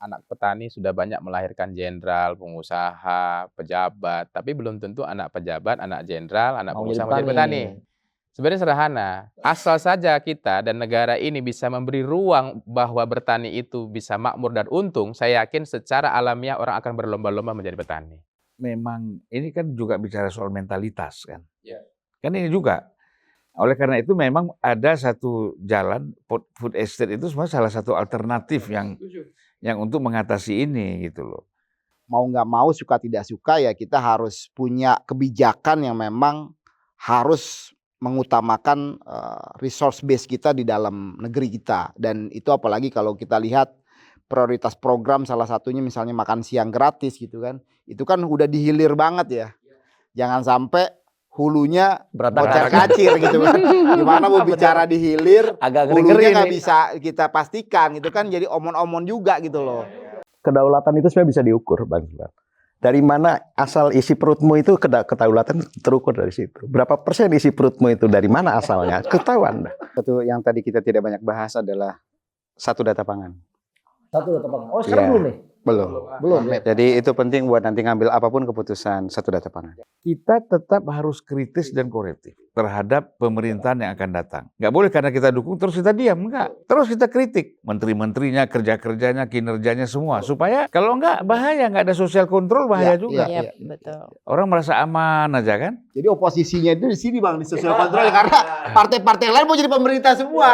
anak petani sudah banyak melahirkan jenderal, pengusaha, pejabat, tapi belum tentu anak pejabat, anak jenderal, anak Mau jadi pengusaha mau jadi petani. Sebenarnya sederhana, asal saja kita dan negara ini bisa memberi ruang bahwa bertani itu bisa makmur dan untung, saya yakin secara alamiah orang akan berlomba-lomba menjadi petani. Memang ini kan juga bicara soal mentalitas kan. Ya. Kan ini juga. Oleh karena itu memang ada satu jalan, food estate itu sebenarnya salah satu alternatif yang untuk mengatasi ini gitu loh. Mau nggak mau, suka tidak suka ya kita harus punya kebijakan yang memang harus mengutamakan resource base kita di dalam negeri kita. Dan itu apalagi kalau kita lihat prioritas program salah satunya misalnya makan siang gratis gitu kan. Itu kan udah dihilir banget ya. Jangan sampai hulunya bocor-kacir gitu kan. Gimana mau bicara di hilir, hulunya nggak bisa kita pastikan gitu kan. Jadi omon-omon juga gitu loh. Kedaulatan itu sebenarnya bisa diukur, Bang. Dari mana asal isi perutmu itu, kedaulatan terukur dari situ. Berapa persen isi perutmu itu, dari mana asalnya, ketahuan. Satu yang tadi kita tidak banyak bahas adalah satu data pangan. Satu data pangan. Oh, sekarang belum nih? Belum. Jadi itu penting buat nanti ngambil apapun keputusan, satu data pangan. Kita tetap harus kritis dan korektif terhadap pemerintahan yang akan datang. Nggak boleh karena kita dukung terus kita diam, enggak. Terus kita kritik menteri-menterinya, kerja-kerjanya, kinerjanya semua. Supaya kalau enggak bahaya, nggak ada social control bahaya juga. Iya, betul. Orang merasa aman aja kan. Jadi oposisinya itu di sini Bang, di social control karena partai-partai lain mau jadi pemerintah semua.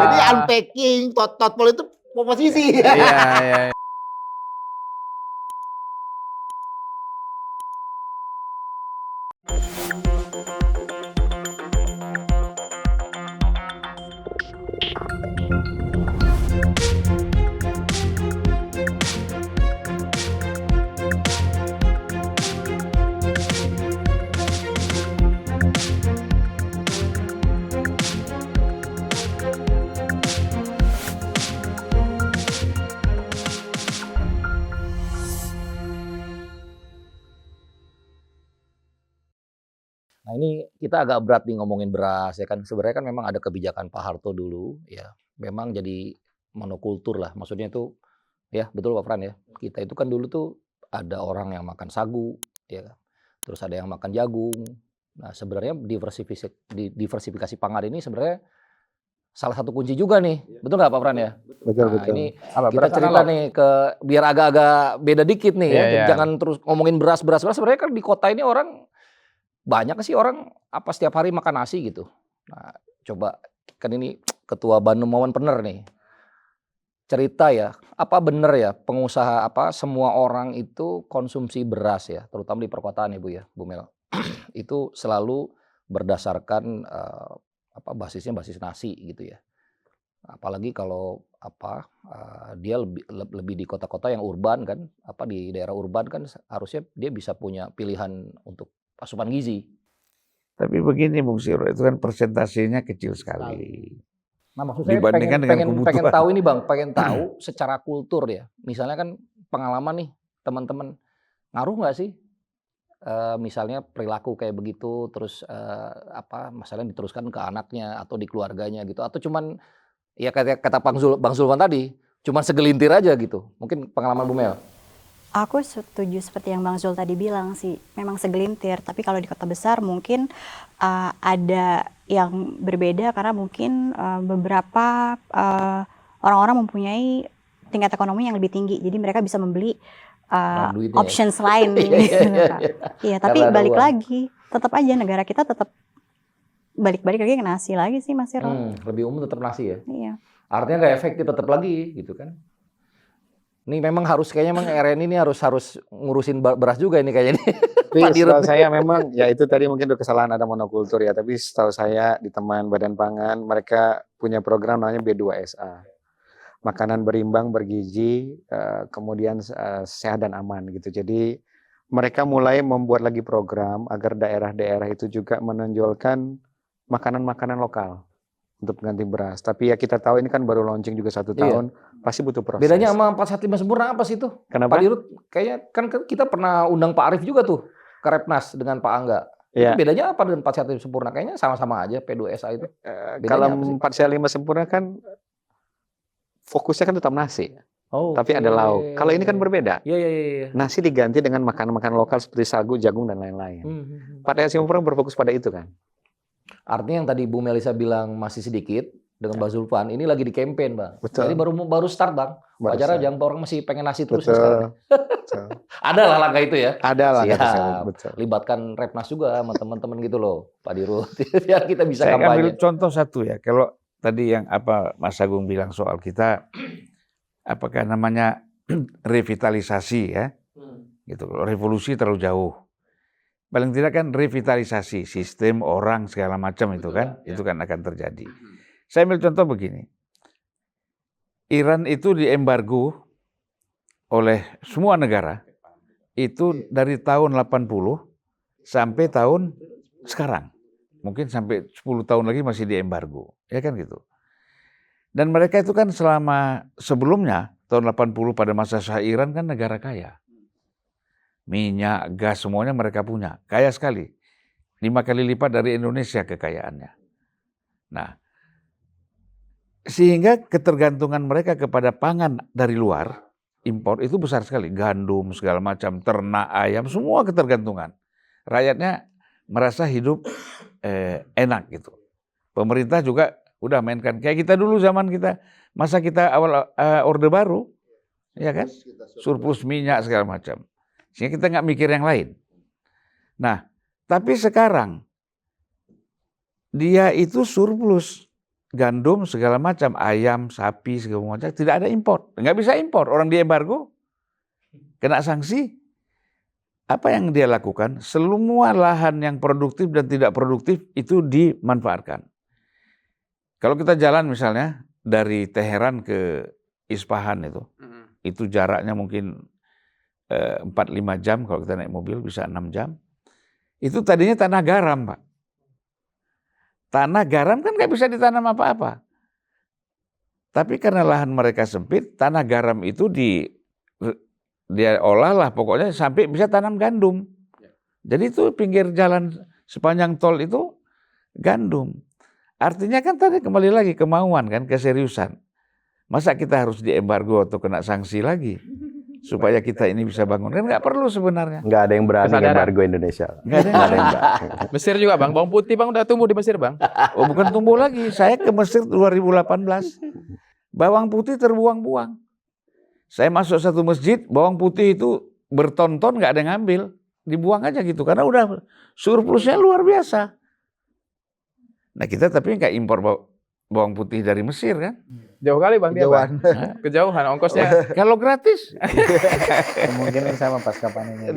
Jadi unpacking, tot-totpol itu oposisi. Iya. Nah ini kita agak berat nih ngomongin beras ya kan. Sebenarnya kan memang ada kebijakan Pak Harto dulu ya. Memang jadi monokultur lah. Maksudnya itu ya betul Pak Fran ya. Kita itu kan dulu tuh ada orang yang makan sagu ya. Terus ada yang makan jagung. Nah sebenarnya diversifikasi pangan ini sebenarnya salah satu kunci juga nih. Betul nggak Pak Fran ya? Betul. Ini kita cerita nih biar agak-agak beda dikit nih ya. Jangan terus ngomongin beras. Sebenarnya kan di kota ini orang banyak sih orang setiap hari makan nasi gitu. Nah, coba kan ini Ketua Bandung Momen Pener nih. Cerita ya, apa bener ya pengusaha semua orang itu konsumsi beras ya, terutama di perkotaan ya Bu ya, Bu Mel. Itu selalu berdasarkan basisnya basis nasi gitu ya. Apalagi kalau dia lebih di kota-kota yang urban kan, di daerah urban kan harusnya dia bisa punya pilihan untuk asupan gizi. Tapi begini Bung Siro, itu kan persentasenya kecil sekali. Nah maksud saya pengen tahu ini Bang, pengen tahu secara kultur ya. Misalnya kan pengalaman nih teman-teman, ngaruh nggak sih? Misalnya perilaku kayak begitu, terus masalahnya diteruskan ke anaknya atau di keluarganya gitu, atau cuman ya kata Bang Zulfan tadi, cuman segelintir aja gitu. Mungkin pengalaman Bu Mel. Aku setuju seperti yang Bang Zul tadi bilang sih, memang segelintir. Tapi kalau di kota besar mungkin ada yang berbeda karena mungkin beberapa orang-orang mempunyai tingkat ekonomi yang lebih tinggi. Jadi mereka bisa membeli options lain. Iya, tapi balik lagi, tetap aja negara kita tetap balik-balik lagi ke nasi lagi sih Mas Iro. Lebih umum tetap nasi ya? Iya. Artinya nggak efektif tetap lagi gitu kan? Ini memang kayaknya RN ini harus ngurusin beras juga ini kayaknya. Tapi setahu saya memang ya itu tadi mungkin kesalahan ada monokultur ya. Tapi setahu saya di teman Badan Pangan mereka punya program namanya B2SA. Makanan berimbang, bergizi, kemudian sehat dan aman gitu. Jadi mereka mulai membuat lagi program agar daerah-daerah itu juga menonjolkan makanan-makanan lokal untuk mengganti beras. Tapi ya kita tahu ini kan baru launching juga 1 tahun, pasti butuh proses. Bedanya sama 415 Sempurna apa sih itu? Kenapa? Pak Dirut, kayaknya kan kita pernah undang Pak Arief juga tuh ke Repnas dengan Pak Angga. Ya. Itu bedanya apa dengan 415 Sempurna? Kayaknya sama-sama aja P2SA itu. Kalau 415 Sempurna kan fokusnya kan tetap nasi. Oh, tapi ada lauk. Kalau ini kan berbeda. Iya. Nasi diganti dengan makanan-makanan lokal seperti sagu, jagung, dan lain-lain. Pak Dea Simprong berfokus pada itu kan? Artinya yang tadi Bu Melisa bilang masih sedikit, dengan Bang Zulfan, ini lagi di campaign, Bang. Betul. Jadi baru start, Bang. Wajar aja orang masih pengen nasi terus Betul. sekarang. Ada lah langkah itu ya. Ada lah. Siap. Betul. Libatkan Repnas juga sama teman-teman gitu loh, Pak Dirut. Biar kita bisa Saya ambil kampanye. contoh satu ya. Kalau tadi yang apa Mas Agung bilang soal kita, apakah namanya revitalisasi ya, gitu. Kalau revolusi terlalu jauh. Paling tidak kan revitalisasi sistem orang segala macam itu kan, itu kan akan terjadi. Saya ambil contoh begini. Iran itu diembargo oleh semua negara itu dari tahun 80 sampai tahun sekarang. Mungkin sampai 10 tahun lagi masih diembargo, ya kan gitu. Dan mereka itu kan selama sebelumnya tahun 80 pada masa Shah Iran kan negara kaya. Minyak, gas semuanya mereka punya, kaya sekali. 5 kali lipat dari Indonesia kekayaannya. Nah, sehingga ketergantungan mereka kepada pangan dari luar, impor itu besar sekali. Gandum, segala macam, ternak, ayam, semua ketergantungan. Rakyatnya merasa hidup enak gitu. Pemerintah juga udah mainkan. Kayak kita dulu zaman kita, masa kita awal Orde Baru, ya kan? Surplus minyak segala macam. Sehingga kita nggak mikir yang lain. Nah, tapi sekarang dia itu surplus gandum segala macam, ayam, sapi segala macam, tidak ada impor, nggak bisa impor, orang diembargo, kena sanksi. Apa yang dia lakukan? Semua lahan yang produktif dan tidak produktif itu dimanfaatkan. Kalau kita jalan misalnya dari Teheran ke Isfahan itu jaraknya mungkin 4-5 jam, kalau kita naik mobil bisa 6 jam. Itu tadinya tanah garam, Pak. Tanah garam kan nggak bisa ditanam apa-apa. Tapi karena lahan mereka sempit, tanah garam itu dia olah lah pokoknya sampai bisa tanam gandum. Jadi itu pinggir jalan sepanjang tol itu gandum. Artinya kan tadi kembali lagi kemauan kan, keseriusan. Masa kita harus diembargo atau kena sanksi lagi? Supaya kita ini bisa bangun. Kan nggak perlu sebenarnya. Nggak ada yang berani Kesadaran. embargo Indonesia. Nggak ada yang berani. Mesir juga Bang, bawang putih Bang udah tumbuh di Mesir Bang. Oh bukan tumbuh lagi. Saya ke Mesir 2018. Bawang putih terbuang-buang. Saya masuk satu masjid, bawang putih itu berton-ton nggak ada yang ngambil. Dibuang aja gitu. Karena udah surplusnya luar biasa. Nah kita tapi nggak impor bawang putih dari Mesir kan. Jauh kali Bang dia Bang. Kejauhan ongkosnya. Kalau gratis. Mungkin sama pasca panennya.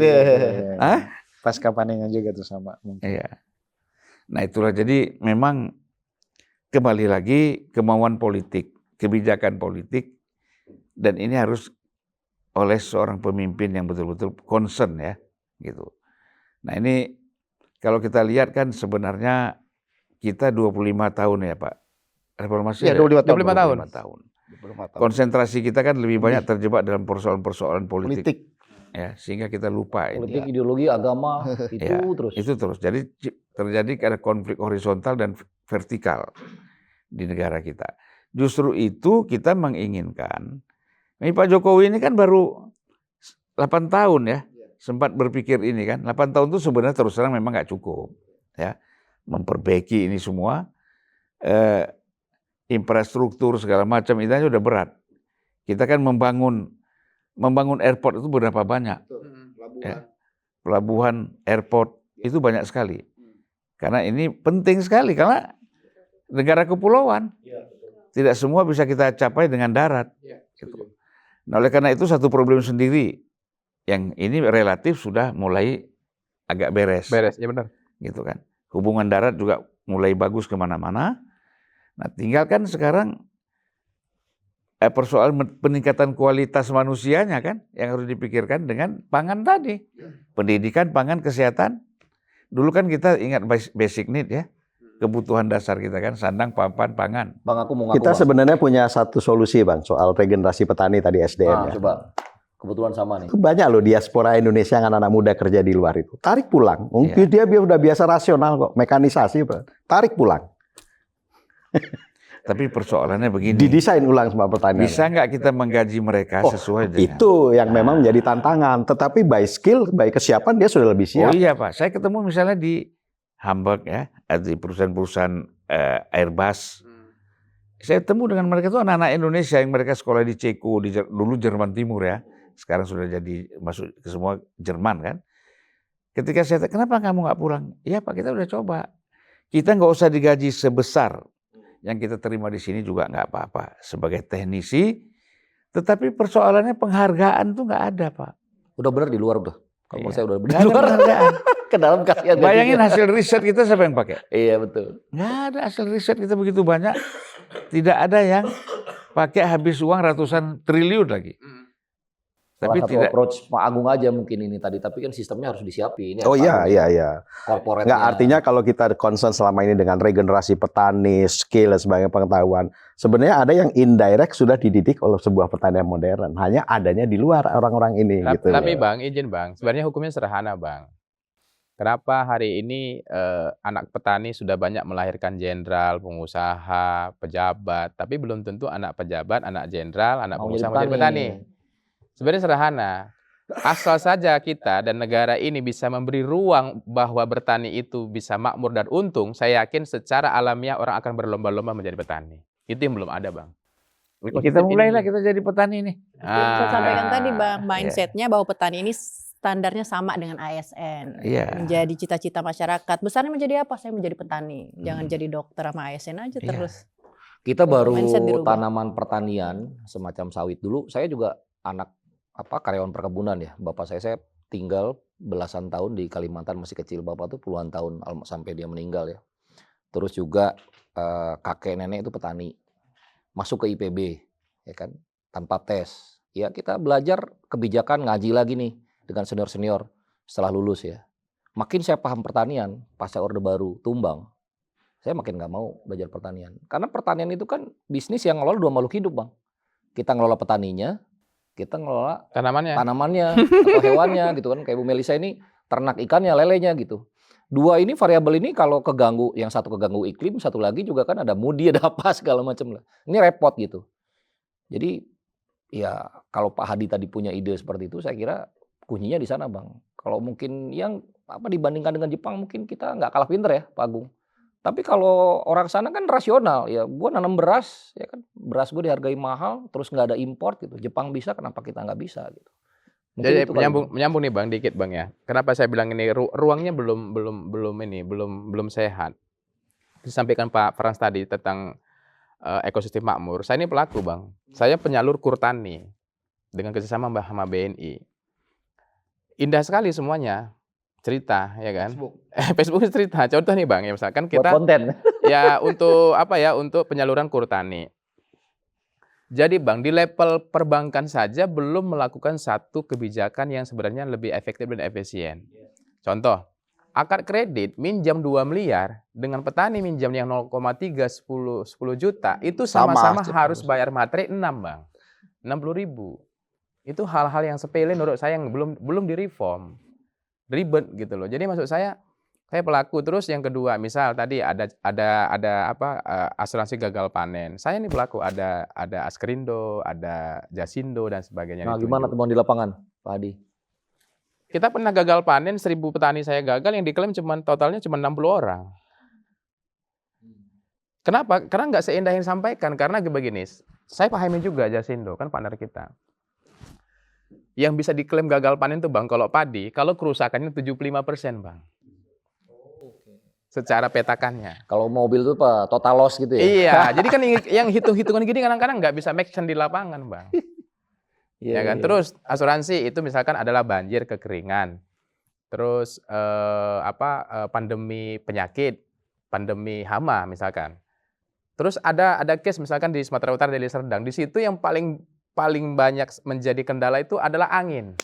Hah? Pasca panennya juga tuh sama. Mungkin. Iya. Nah itulah jadi memang kembali lagi kemauan politik, kebijakan politik, dan ini harus oleh seorang pemimpin yang betul-betul concern ya, gitu. Nah ini kalau kita lihat kan sebenarnya kita 25 tahun ya Pak. Reformasi Ya, 25 tahun. 25 tahun. 25 tahun. Konsentrasi kita kan lebih banyak terjebak dalam persoalan-persoalan politik. Politik. Ya, sehingga kita lupa ini. Politik, ideologi, agama, itu Ya, terus. Itu terus. Jadi terjadi ada konflik horizontal dan vertikal di negara kita. Justru itu kita menginginkan. Ini Pak Jokowi ini kan baru 8 tahun ya, sempat berpikir ini kan. 8 tahun itu sebenarnya terus terang memang nggak cukup. Ya, memperbaiki ini semua. Infrastruktur segala macam itu aja udah berat. Kita kan membangun airport itu berapa banyak? Ya. Pelabuhan, airport itu banyak sekali. Karena ini penting sekali karena negara kepulauan. Tidak semua bisa kita capai dengan darat. Gitu. Nah, oleh karena itu satu problem sendiri yang ini relatif sudah mulai agak beres. Beres, ya benar. Gitu kan. Hubungan darat juga mulai bagus kemana-mana. Nah, tinggalkan sekarang persoalan peningkatan kualitas manusianya kan yang harus dipikirkan dengan pangan tadi. Pendidikan, pangan, kesehatan. Dulu kan kita ingat basic need ya. Kebutuhan dasar kita kan sandang, papan, pangan. Bang aku mau ngaku Kita Bang. sebenarnya punya satu solusi Bang soal regenerasi petani tadi SDM ya. Coba. Kebetulan sama nih. Banyak loh diaspora Indonesia yang anak-anak muda kerja di luar itu. Tarik pulang. Mungkin dia udah biasa rasional kok, mekanisasi, Pak. Tarik pulang. Tapi persoalannya begini. Didesain ulang sama petani. Bisa nggak kita menggaji mereka sesuai dengan Itu yang memang menjadi tantangan. Tetapi by skill, by kesiapan dia sudah lebih siap. Oh iya Pak, saya ketemu misalnya di Hamburg ya, di perusahaan-perusahaan Airbus. Saya ketemu dengan mereka itu anak-anak Indonesia yang mereka sekolah di Ceko, dulu Jerman Timur ya. Sekarang sudah jadi masuk ke semua Jerman kan. Ketika saya tanya, kenapa kamu nggak pulang? Iya Pak, kita udah coba. Kita nggak usah digaji sebesar yang kita terima di sini juga nggak apa-apa sebagai teknisi. Tetapi persoalannya penghargaan tuh nggak ada Pak. Udah benar di luar udah. Kalau menurut saya udah benar Nggak di ada luar. penghargaan. Ke dalam kasihan. Bayangin hasil riset kita siapa yang pakai? Iya betul. Nggak ada hasil riset kita begitu banyak. Tidak ada yang pakai habis uang ratusan triliun lagi. Tapi Tapi tidak. approach Pak Agung aja mungkin ini tadi, tapi kan sistemnya harus disiapin. Oh iya. Corporate. Nggak, artinya kalau kita concern selama ini dengan regenerasi petani, skill dan sebagainya pengetahuan, sebenarnya ada yang indirect sudah dididik oleh sebuah pertanian modern. Hanya adanya di luar orang-orang ini. Gitu. Tapi Bang, izin Bang, sebenarnya hukumnya sederhana Bang. Kenapa hari ini anak petani sudah banyak melahirkan jenderal, pengusaha, pejabat, tapi belum tentu anak pejabat, anak jenderal, anak pengusaha menjadi petani. Sebenarnya sederhana. Asal saja kita dan negara ini bisa memberi ruang bahwa bertani itu bisa makmur dan untung, saya yakin secara alamiah orang akan berlomba-lomba menjadi petani. Itu yang belum ada Bang. Kita mulailah kita jadi petani nih. Saya sampaikan tadi Bang, mindsetnya bahwa petani ini standarnya sama dengan ASN. Menjadi cita-cita masyarakat. Besarnya menjadi apa? Saya menjadi petani. Jangan jadi dokter sama ASN aja terus. Kita baru tanaman pertanian semacam sawit dulu. Saya juga anak karyawan perkebunan ya. Bapak saya tinggal belasan tahun di Kalimantan, masih kecil. Bapak tuh puluhan tahun sampai dia meninggal ya. Terus juga kakek nenek itu petani. Masuk ke IPB ya kan, tanpa tes. Ya kita belajar kebijakan, ngaji lagi nih dengan senior-senior setelah lulus ya. Makin saya paham pertanian, pasca Orde Baru tumbang, saya makin nggak mau belajar pertanian. Karena pertanian itu kan bisnis yang ngelola dua makhluk hidup Bang. Kita ngelola petaninya, kita ngelola tanamannya atau hewannya gitu kan. Kayak Bu Melisa ini ternak ikannya, lelenya gitu. Dua ini variabel ini kalau keganggu, yang satu keganggu iklim, satu lagi juga kan ada mudi, ada apa segala macam lah. Ini repot gitu. Jadi ya kalau Pak Hadi tadi punya ide seperti itu, saya kira kuncinya di sana Bang. Kalau mungkin yang dibandingkan dengan Jepang mungkin kita nggak kalah pinter ya Pak Agung. Tapi kalau orang sana kan rasional ya, gua nanam beras ya kan, beras gue dihargai mahal, terus nggak ada import gitu. Jepang bisa, kenapa kita nggak bisa gitu? Jadi menyambung nih Bang, dikit Bang ya. Kenapa saya bilang ini ruangnya belum sehat. Disampaikan Pak Frans tadi tentang ekosistem makmur. Saya ini pelaku Bang. Saya penyalur Kurtani dengan kerjasama sama BNI. Indah sekali semuanya. Cerita ya kan. Facebook cerita. Contoh nih Bang ya, misalkan kita buat konten. Ya untuk untuk penyaluran Kurtani. Jadi Bang, di level perbankan saja belum melakukan satu kebijakan yang sebenarnya lebih efektif dan efisien. Contoh, akad kredit minjam 2 miliar dengan petani minjam yang 0,3 10 juta itu sama-sama harus bayar materi 6 Bang. 60.000. Itu hal-hal yang sepele menurut saya yang belum direform. Ribet gitu loh. Jadi maksud saya pelaku. Terus yang kedua, misal tadi ada asuransi gagal panen. Saya ini pelaku, ada Askrindo, ada Jasindo dan sebagainya. Nah, gimana teman di lapangan, Pak Hadi? Kita pernah gagal panen, 1.000 petani saya gagal, yang diklaim totalnya cuma 60 orang. Kenapa? Karena nggak seindah yang disampaikan. Karena begini, saya pahami juga Jasindo, kan partner kita. Yang bisa diklaim gagal panen itu Bang, kalau padi, kalau kerusakannya 75% Bang. Secara petakannya. Kalau mobil itu Pak, total loss gitu ya? Iya, jadi kan yang hitung-hitungan gini kadang-kadang nggak bisa make sense di lapangan Bang. Ya kan. Terus asuransi itu misalkan adalah banjir, kekeringan. Terus pandemi penyakit, pandemi hama misalkan. Terus ada case misalkan di Sumatera Utara, Deli Serdang. Di situ yang paling banyak menjadi kendala itu adalah angin.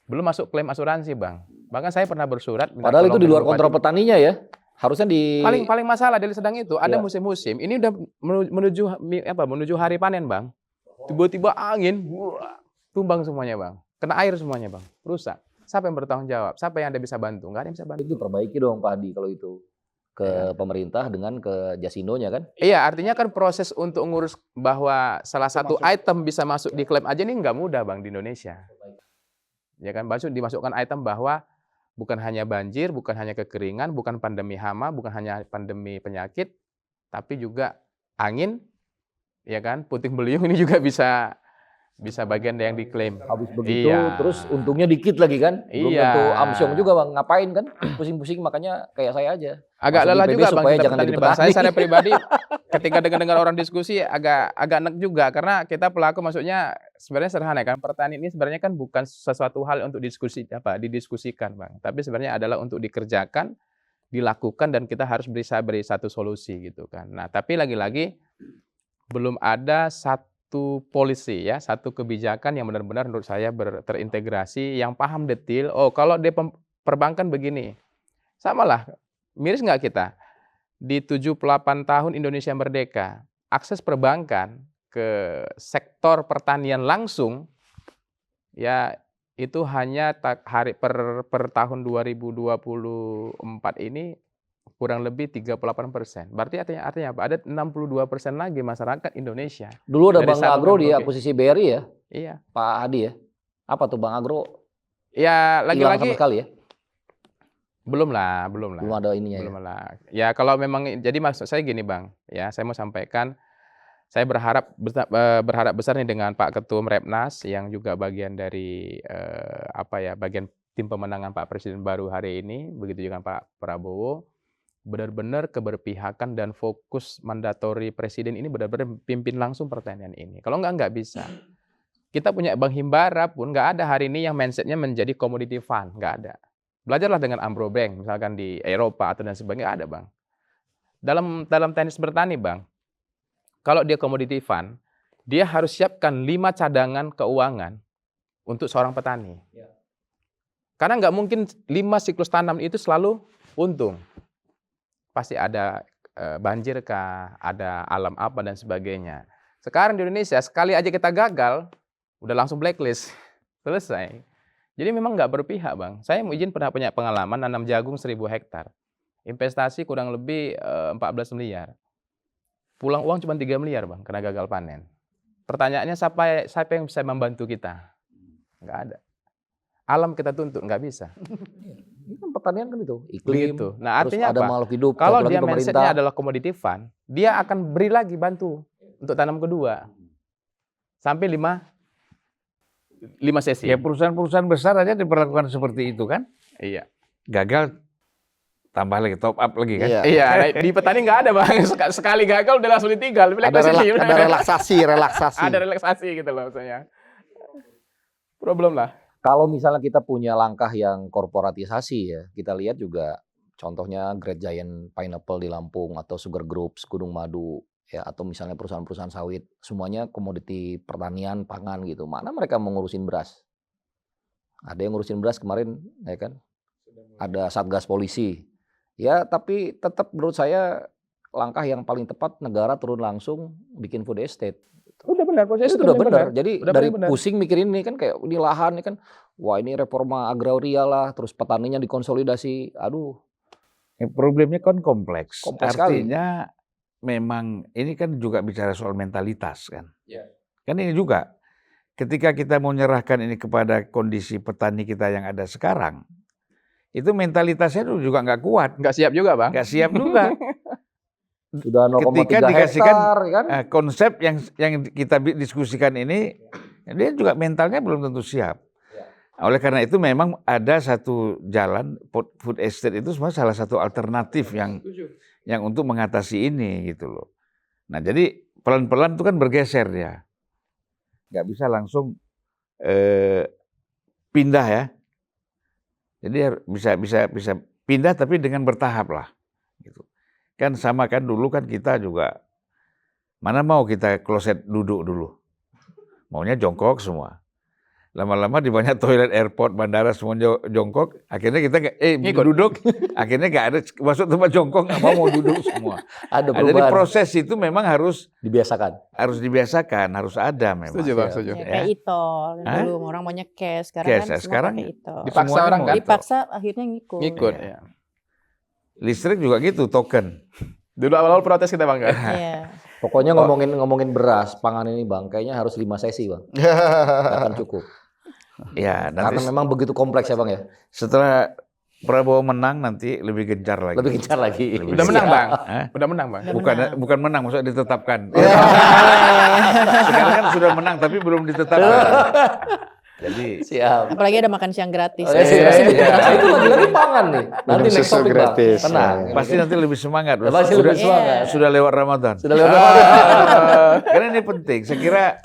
Belum masuk klaim asuransi Bang. Bahkan saya pernah bersurat. Padahal itu di luar kontrol petaninya ya. Harusnya paling masalah Deli Serdang itu ada musim-musim. Ini udah menuju hari panen Bang. Tiba-tiba angin, tumbang semuanya Bang. Kena air semuanya Bang. Rusak. Siapa yang bertanggung jawab? Siapa yang ada bisa bantu? Nggak ada yang bisa bantu. Itu perbaiki dong Pak Hadi kalau itu. ke pemerintah dengan ke Jasindo-nya kan? Iya, artinya kan proses untuk ngurus bahwa salah satu item bisa masuk di klaim aja ini nggak mudah Bang di Indonesia. Ya kan, dimasukkan item bahwa bukan hanya banjir, bukan hanya kekeringan, bukan pandemi hama, bukan hanya pandemi penyakit, tapi juga angin, ya kan, puting beliung ini juga bisa bagian yang diklaim. Habis begitu, terus untungnya dikit lagi kan? Belum tentu amsyong juga Bang, ngapain kan? Pusing-pusing, makanya kayak saya aja. Agak lelah juga Bang, supaya kita jangan jadi Bang. Saya petani. secara pribadi ketika dengar orang diskusi agak enek juga karena kita pelaku maksudnya sebenarnya sederhana kan, pertanian ini sebenarnya kan bukan sesuatu hal untuk didiskusikan Bang, tapi sebenarnya adalah untuk dikerjakan, dilakukan dan kita harus bisa beri satu solusi gitu kan. Nah, tapi lagi-lagi belum ada satu polisi ya, satu kebijakan yang benar-benar menurut saya terintegrasi yang paham detail. Oh, kalau di perbankan begini. Samalah, miris nggak kita? Di 78 tahun Indonesia merdeka, akses perbankan ke sektor pertanian langsung ya itu hanya per tahun 2024 ini kurang lebih 38%. Berarti artinya apa? Ada 62% lagi masyarakat Indonesia. Dulu ada dari Bank Sabang Agro dan di Merauke. akuisisi BRI ya, Iya. Pak Hadi ya. Apa tuh Bank Agro? Ya Hilang sama lagi-lagi sekali ya? belum lah. Belum ada ininya ya. Belum lah. Ya kalau memang jadi maksud saya gini Bang, ya saya mau sampaikan saya berharap besar nih dengan Pak Ketum Repnas yang juga bagian dari bagian tim pemenangan Pak Presiden baru hari ini, begitu juga Pak Prabowo, benar-benar keberpihakan dan fokus mandatori Presiden ini benar-benar pimpin langsung pertanian ini. Kalau nggak bisa. Kita punya Bank Himbara pun nggak ada hari ini yang mindsetnya menjadi commodity fund, nggak ada. Belajarlah dengan Amro Bank, misalkan di Eropa atau dan sebagainya, nggak ada Bang. Dalam teknis bertani Bang, kalau dia commodity fund, dia harus siapkan 5 cadangan keuangan untuk seorang petani. Karena nggak mungkin 5 siklus tanam itu selalu untung. Pasti ada banjir kah, ada alam apa dan sebagainya. Sekarang di Indonesia sekali aja kita gagal, udah langsung blacklist, selesai. Jadi memang nggak berpihak Bang. Saya mau izin pernah punya pengalaman nanam jagung 1000 hektar. Investasi kurang lebih 14 miliar. Pulang uang cuma 3 miliar Bang, karena gagal panen. Pertanyaannya siapa yang bisa membantu kita? Nggak ada. Alam kita tuntut, nggak bisa. Ini kan pertanian kan itu, iklim, Gitu. Nah artinya ada apa? makhluk hidup, Kalau apalagi dia pemerintah. mindsetnya adalah commodity fund, dia akan beri lagi bantu untuk tanam kedua. Sampai 5 sesi. Ya perusahaan-perusahaan besar aja diperlakukan seperti itu kan? Iya. Gagal tambah lagi, top up lagi kan? Iya, di petani nggak ada Bang. Sekali gagal udah langsung ditinggal. Ada relaksasi. Ada relaksasi gitu loh maksudnya. Problem lah. Kalau misalnya kita punya langkah yang korporatisasi ya, kita lihat juga contohnya Great Giant Pineapple di Lampung atau Sugar Groups Gunung Madu ya, atau misalnya perusahaan-perusahaan sawit, semuanya komoditi pertanian, pangan gitu. Mana mereka mau ngurusin beras? Ada yang ngurusin beras kemarin ya kan? Ada Satgas Polisi. Ya, tapi tetap menurut saya langkah yang paling tepat negara turun langsung bikin food estate. Udah benar, proses Itu udah benar. Jadi udah dari benar. pusing mikirin ini kan kayak ini lahan ini kan, wah ini reforma agraria lah, terus petaninya dikonsolidasi. Aduh, Problemnya kan kompleks. Kompleks sekali. Artinya memang ini kan juga bicara soal mentalitas kan. Iya. Kan ini juga ketika kita mau menyerahkan ini kepada kondisi petani kita yang ada sekarang, itu mentalitasnya juga nggak kuat, Nggak siap juga Bang. nggak siap juga. sudah 0,3 Ketika dikasihkan hektar kan. Konsep yang kita diskusikan ini, dia juga mentalnya belum tentu siap. Oleh karena itu memang ada satu jalan food estate itu semua salah satu alternatif yang untuk mengatasi ini gitu loh. Nah jadi pelan-pelan itu kan bergeser ya, nggak bisa langsung pindah ya. Jadi bisa pindah tapi dengan bertahap lah. Gitu. Kan sama kan dulu kan kita juga mana mau kita kloset duduk dulu, maunya jongkok semua. Lama-lama di banyak toilet airport, bandara semua jongkok, akhirnya kita duduk, akhirnya nggak ada masuk tempat jongkok, nggak mau duduk semua. Ada Jadi perubahan. proses itu memang harus Dibiasakan. harus ada memang. Setuju Bang, setuju. Ya, kayak e-tol. Dulu orang maunya cash, sekarang Cash, kan ya. semua Sekarang pakai e-tol. Dipaksa Semuanya orang mau kan? itu. Dipaksa akhirnya ngikut. Ngikut Iya. ya. Listrik juga gitu, token. Dulu awal-awal protes kita Bang kan. Iya. Pokoknya ngomongin beras, pangan ini Bang, kayaknya harus 5 sesi Bang. Nggak akan cukup. Ya, Karena nanti memang begitu kompleks ya Bang ya. setelah Prabowo menang nanti lebih gencar lagi. Lebih gencar lagi. Udah menang Bang. Hah? Udah menang Bang. Bukan menang, maksudnya ditetapkan. Sekarang kan sudah menang tapi belum ditetapkan. Jadi Siap. Apalagi ada makan siang gratis. Itu lagi pangan nih. Nanti Minum next susu topik Bang. gratis. Tenang. pasti nanti lebih semangat. Pasti lebih semangat. Sudah lewat Ramadan. Sudah lewat Karena ini penting. Saya kira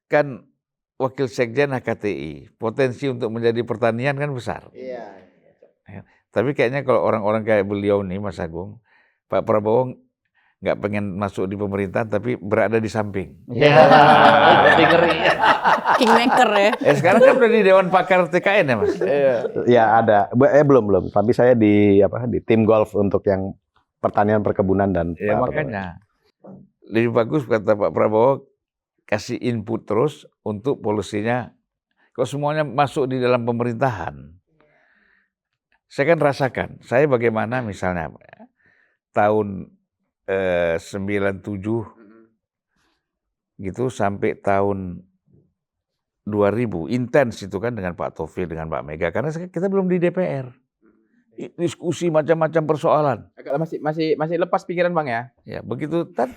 kan Wakil Sekjen HKTI potensi untuk menjadi pertanian kan besar. Iya. Tapi kayaknya kalau orang-orang kayak beliau nih, Mas Agung, Pak Prabowo nggak pengen masuk di pemerintahan, tapi berada di samping. ngeri. Kingmaker ya. Sekarang kan udah di Dewan Pakar TKN ya, Mas? Ya ada, belum. Tapi saya di tim golf untuk yang pertanian, perkebunan dan Ya makanya lebih bagus kata Pak Prabowo kasih input terus untuk polisinya. Kalau semuanya masuk di dalam pemerintahan, saya kan rasakan. Saya bagaimana misalnya tahun 97 gitu sampai tahun 2000 intens itu kan dengan Pak Taufik, dengan Pak Mega, karena kita belum di DPR. Diskusi macam-macam persoalan. Masih lepas pikiran Bang ya. Ya begitu kan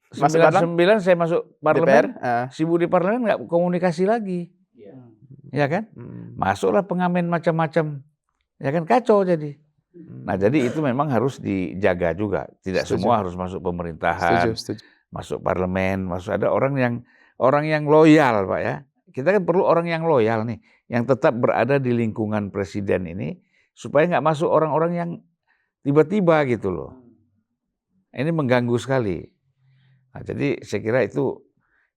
Masuk 99 saya masuk parlemen, DPR. sibuk di parlemen nggak komunikasi lagi, ya kan? Masuklah pengamen macam-macam, ya kan, kacau jadi. Nah jadi itu memang harus dijaga juga. Tidak Setuju. semua harus masuk pemerintahan, Setuju. masuk parlemen, ada orang yang loyal, Pak ya. Kita kan perlu orang yang loyal nih, yang tetap berada di lingkungan presiden ini, supaya nggak masuk orang-orang yang tiba-tiba gitu loh. Ini mengganggu sekali. Nah, jadi saya kira itu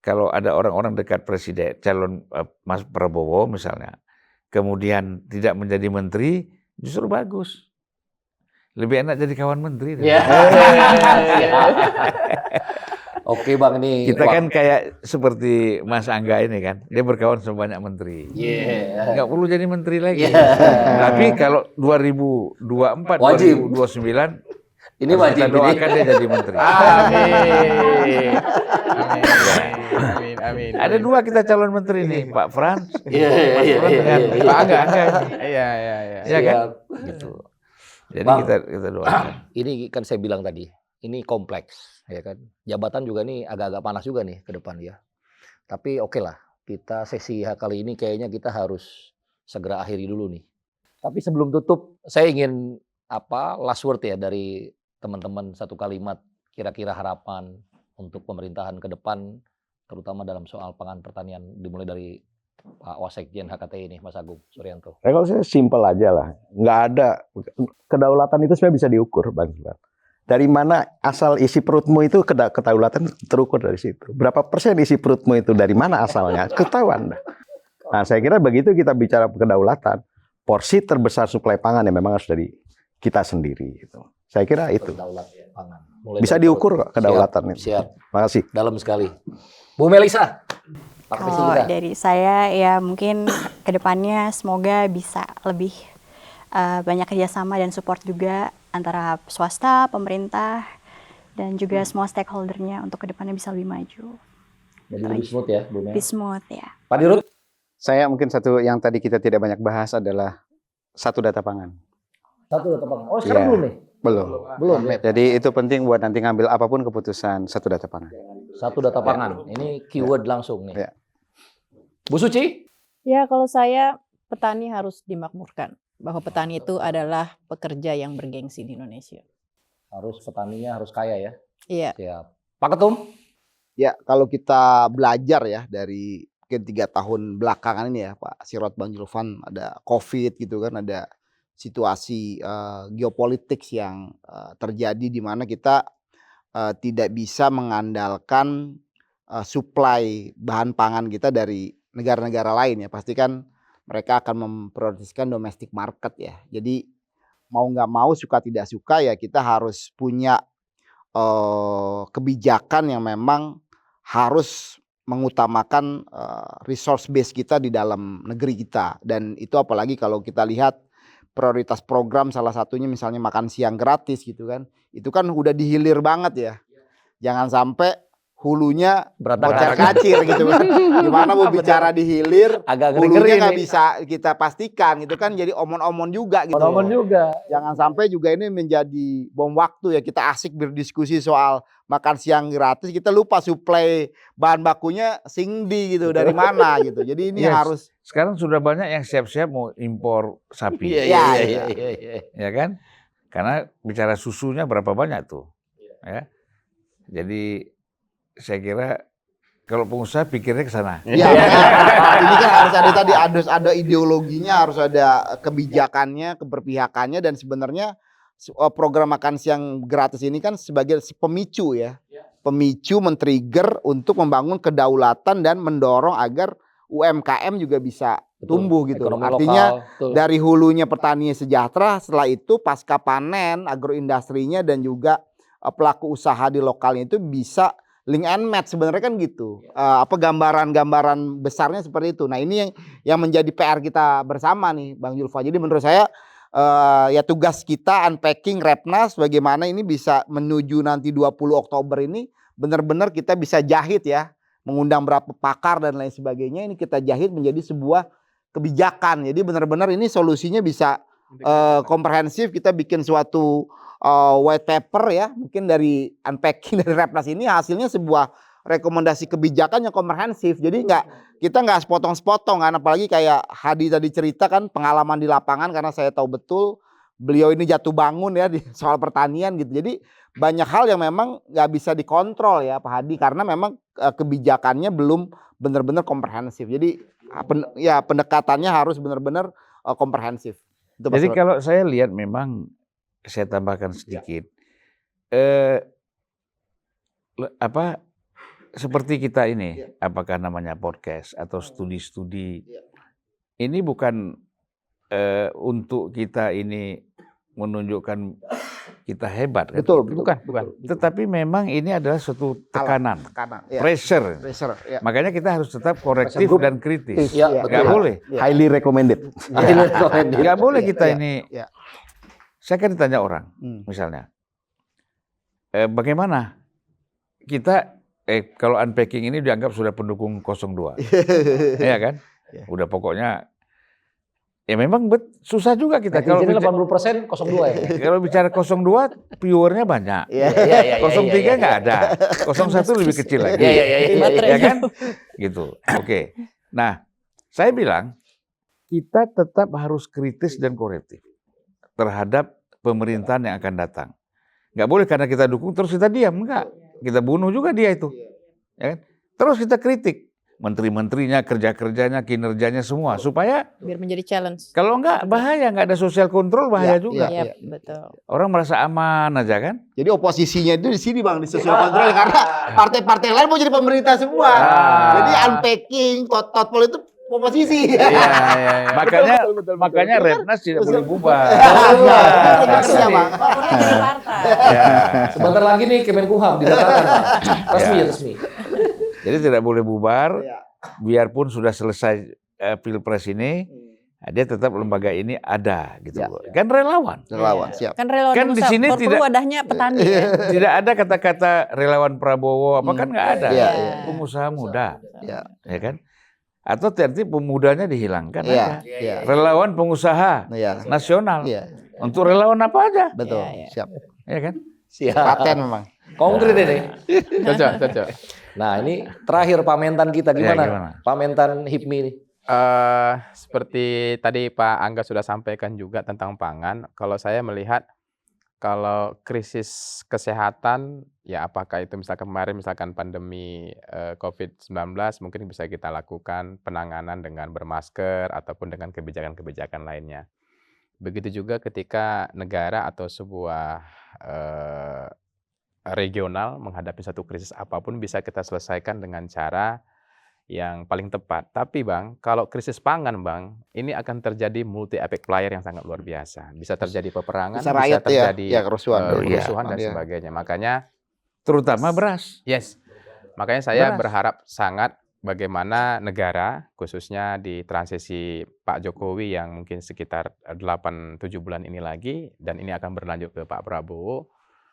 kalau ada orang-orang dekat presiden, calon Mas Prabowo misalnya, kemudian tidak menjadi menteri, justru bagus. Lebih enak jadi kawan menteri. Oke Bang, ini Kita kan kayak seperti Mas Angga ini kan, dia berkawan sama banyak menteri. Nggak perlu jadi menteri lagi. Tapi kalau 2024, Wajib. 2029, ini wajib kita doakan dia jadi menteri. Amin. Ada 2 kita calon menteri nih, Pak Frans, Pak Angga. Iya. ya kan? Gitu. Jadi Bang, kita doakan. ini kan saya bilang tadi, ini kompleks, ya kan. Jabatan juga nih agak-agak panas juga nih ke depan ya. Tapi oke lah, kita sesi kali ini kayaknya kita harus segera akhiri dulu nih. Tapi sebelum tutup, saya ingin last word ya dari teman-teman, satu kalimat kira-kira harapan untuk pemerintahan ke depan, terutama dalam soal pangan pertanian, dimulai dari Pak Wasekjen HKTI ini, Mas Agung Suryanto. Kalau saya simpel aja lah, nggak ada kedaulatan itu sebenarnya bisa diukur, Bang. Dari mana asal isi perutmu itu, kedaulatan terukur dari situ. Berapa persen isi perutmu itu, dari mana asalnya, ketahuan. Nah, saya kira begitu kita bicara kedaulatan, porsi terbesar suplai pangan yang memang harus dari kita sendiri. Gitu. Saya kira itu. Pangan. Bisa diukur kok kedaulatan itu. Siap. Makasih. Dalam sekali. Bu Melisa. Kalau dari saya ya mungkin kedepannya semoga bisa lebih banyak kerjasama dan support juga antara swasta, pemerintah, dan juga semua stakeholdernya untuk kedepannya bisa lebih maju. Jadi lebih smooth ya, Bu Mel. Lebih smooth ya. Pak Dirut. Saya mungkin satu yang tadi kita tidak banyak bahas adalah satu data pangan. Satu data pangan. Oh sekarang belum nih? Belum. Jadi itu penting buat nanti ngambil apapun keputusan, satu data pangan. Satu data pangan. Ini keyword langsung nih. Ya. Bu Suci? Ya kalau saya, petani harus dimakmurkan. Bahwa petani itu adalah pekerja yang bergengsi di Indonesia. Harus petaninya harus kaya ya? Iya. Siap. Pak Ketum? Ya, kalau kita belajar ya dari mungkin 3 tahun belakangan ini ya, Pak Sirot, Bang Julvan, ada COVID gitu kan, ada situasi geopolitik yang terjadi di mana kita tidak bisa mengandalkan supply bahan pangan kita dari negara-negara lain ya. Pasti kan mereka akan memprioritaskan domestic market ya. Jadi mau nggak mau, suka tidak suka ya, kita harus punya kebijakan yang memang harus mengutamakan resource base kita di dalam negeri kita. Dan itu apalagi kalau kita lihat prioritas program salah satunya misalnya makan siang gratis gitu kan. Itu kan udah dihilir banget ya. Jangan sampai hulunya kocar-kacir gitu kan. Gimana mau bicara di hilir, Agak hulunya ngeri-ngeri nggak nih. bisa kita pastikan gitu kan, jadi omon-omon juga gitu. Omon juga. Jangan sampai juga ini menjadi bom waktu ya, kita asik berdiskusi soal makan siang gratis, kita lupa suplai bahan bakunya Singdi gitu, dari mana gitu. Jadi ini Yes. harus Sekarang sudah banyak yang siap-siap mau impor sapi, iya. ya kan? Karena bicara susunya berapa banyak tuh, ya. Jadi saya kira kalau pengusaha pikirnya ke sana. Iya, ini kan harus ada tadi, harus ada ideologinya, harus ada kebijakannya, keberpihakannya, dan sebenarnya program makan siang gratis ini kan sebagai pemicu ya, pemicu men-trigger untuk membangun kedaulatan dan mendorong agar UMKM juga bisa tumbuh gitu. Ekonomi Artinya lokal, betul. dari hulunya petani sejahtera, setelah itu pasca panen agroindustrinya dan juga pelaku usaha di lokalnya itu bisa link and match sebenarnya kan gitu. Gambaran-gambaran besarnya seperti itu. Nah, ini yang menjadi PR kita bersama nih Bang Julfa. Jadi menurut saya ya tugas kita unpacking Repnas bagaimana ini bisa menuju nanti 20 Oktober ini benar-benar kita bisa jahit ya. Mengundang berapa pakar dan lain sebagainya, ini kita jahit menjadi sebuah kebijakan. Jadi benar-benar ini solusinya bisa komprehensif. Kita bikin suatu white paper ya, mungkin dari unpacking dari Repnas ini hasilnya sebuah rekomendasi kebijakan yang komprehensif. Jadi kita nggak sepotong-sepotong kan, apalagi kayak Hadi tadi cerita kan pengalaman di lapangan, karena saya tahu betul beliau ini jatuh bangun ya di soal pertanian gitu. Jadi banyak hal yang memang nggak bisa dikontrol ya Pak Hadi, karena memang kebijakannya belum benar-benar komprehensif. Jadi ya pendekatannya harus benar-benar komprehensif. Jadi kalau saya lihat memang, saya tambahkan sedikit, seperti kita ini, apakah namanya podcast atau studi-studi, ini bukan untuk kita ini menunjukkan kita hebat, kan? Betul, Gitu. Bukan. Tetapi memang ini adalah suatu tekanan, ya. pressure. Ya. Makanya kita harus tetap korektif dan kritis. Iya, Nggak betul. boleh. Highly recommended. Nggak boleh kita Iya, ini. iya. Saya kan ditanya orang, misalnya, bagaimana kita kalau unpacking ini dianggap sudah pendukung 02, ya kan? Udah pokoknya, ya memang susah juga kita. Kalau Jadi 80% 02 ya. kalau bicara 02, viewernya banyak. 03 nggak ada, 01 lebih kecil lagi, ya kan? Gitu. Oke. Nah, saya bilang kita tetap harus kritis dan korektif terhadap pemerintahan yang akan datang. Nggak boleh karena kita dukung terus kita diam, enggak. Kita bunuh juga dia itu. Ya kan? Terus kita kritik menteri-menterinya, kerja-kerjanya, kinerjanya semua, supaya Biar menjadi challenge. kalau enggak bahaya, enggak ada social control, bahaya juga. Iya, betul. Orang merasa aman aja kan. Jadi oposisinya itu di sini Bang, di social control, karena partai-partai lain mau jadi pemerintah semua. Jadi unpacking, tot-tot itu oposisi. Iya. Makanya Repnas tidak boleh bubar. Kerja, Bang. Ya. Sebentar lagi nih Kemenkumham didatangkan, Pak. Resmi. Jadi tidak boleh bubar, biarpun sudah selesai pilpres ini, dia tetap lembaga ini ada gitu. Kan relawan. Relawan, siap. Kan relawan Kan di pengusaha, sini perlu tidak- wadahnya petani ya. Tidak ada kata-kata relawan Prabowo, apa kan nggak ada. Iya, Pengusaha muda, Iya. ya kan? Atau nanti pemudanya dihilangkan. Iya, ada. iya. Relawan pengusaha Iya. nasional. Iya. Untuk relawan apa aja, Betul, Iya. siap. ya kan? Paten memang. Konkret ini. Cocok. Nah, ini terakhir Pak Mentan kita gimana? gimana? Pak Mentan HIPMI ini. Seperti tadi Pak Angga sudah sampaikan juga tentang pangan, kalau saya melihat kalau krisis kesehatan, ya apakah itu misalkan kemarin misalkan pandemi COVID-19, mungkin bisa kita lakukan penanganan dengan bermasker ataupun dengan kebijakan-kebijakan lainnya. Begitu juga ketika negara atau sebuah regional menghadapi satu krisis apapun bisa kita selesaikan dengan cara yang paling tepat. Tapi Bang, kalau krisis pangan Bang, ini akan terjadi multi effect player yang sangat luar biasa. Bisa terjadi peperangan, Bisa bisa riot ya, terjadi ya, kerusuhan. kerusuhan dan Iya. sebagainya. Makanya Terutama beras. Makanya saya Beras. berharap sangat bagaimana negara, khususnya di transisi Pak Jokowi yang mungkin sekitar 8-7 bulan ini lagi, dan ini akan berlanjut ke Pak Prabowo,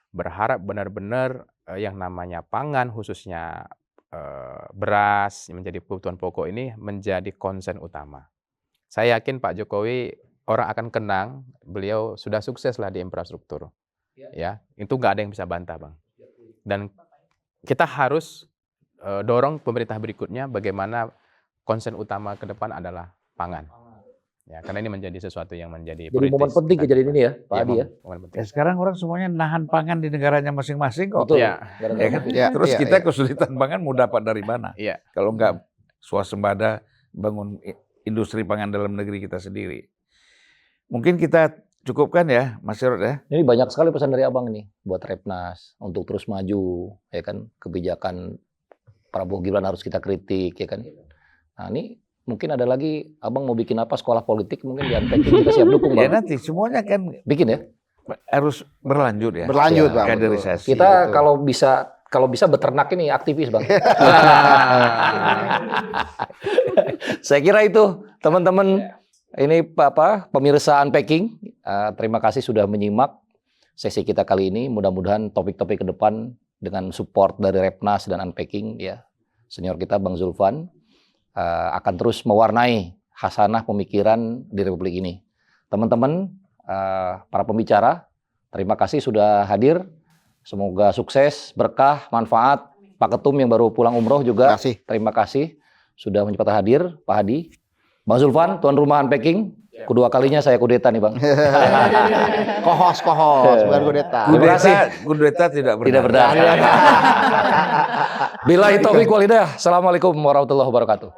berharap benar-benar yang namanya pangan, khususnya beras, menjadi kebutuhan pokok ini menjadi konsen utama. Saya yakin Pak Jokowi, orang akan kenang, beliau sudah sukses lah di infrastruktur. Ya, itu nggak ada yang bisa bantah, Bang. Dan kita harus dorong pemerintah berikutnya bagaimana konsen utama ke depan adalah pangan. Ya, karena ini menjadi sesuatu yang menjadi Jadi momen penting kejadian ini ya, Pak Adi ya. Momen penting. Ya sekarang orang semuanya nahan pangan di negaranya masing-masing kok. Betul. Ya. Ya kan? Ya, Terus ya, kita ya. kesulitan pangan mau dapat dari mana? Iya. Kalau nggak swasembada bangun industri pangan dalam negeri kita sendiri. Mungkin kita cukupkan ya, Mas Herod ya. Ini banyak sekali pesan dari Abang ini buat Repnas untuk terus maju, ya kan, kebijakan Prabowo Gibran harus kita kritik, ya kan. Nah ini mungkin ada lagi, Abang mau bikin apa sekolah politik mungkin di Antek, kita siap dukung Ya Bang. nanti semuanya kan Bikin ya. harus berlanjut ya. Berlanjut, Ya, Bang. Kaderisasi. Kita betul. kalau bisa beternak ini aktivis Bang. Saya kira itu teman-teman, ini pemirsa Unpacking, terima kasih sudah menyimak sesi kita kali ini. Mudah-mudahan topik-topik ke depan dengan support dari Repnas dan Unpacking ya, senior kita Bang Zulfan akan terus mewarnai khasanah pemikiran di Republik ini. Teman-teman, para pembicara, terima kasih sudah hadir. Semoga sukses, berkah, manfaat. Pak Ketum yang baru pulang umroh juga, terima kasih sudah menyempatkan hadir. Pak Hadi, Bang Zulfan, tuan rumah Unpacking. Kedua kalinya saya kudeta nih Bang. Kohos, bukan kudeta. Kudeta tidak Tidak berdaya. Billahi taufiq wal hidayah. Assalamualaikum warahmatullahi wabarakatuh.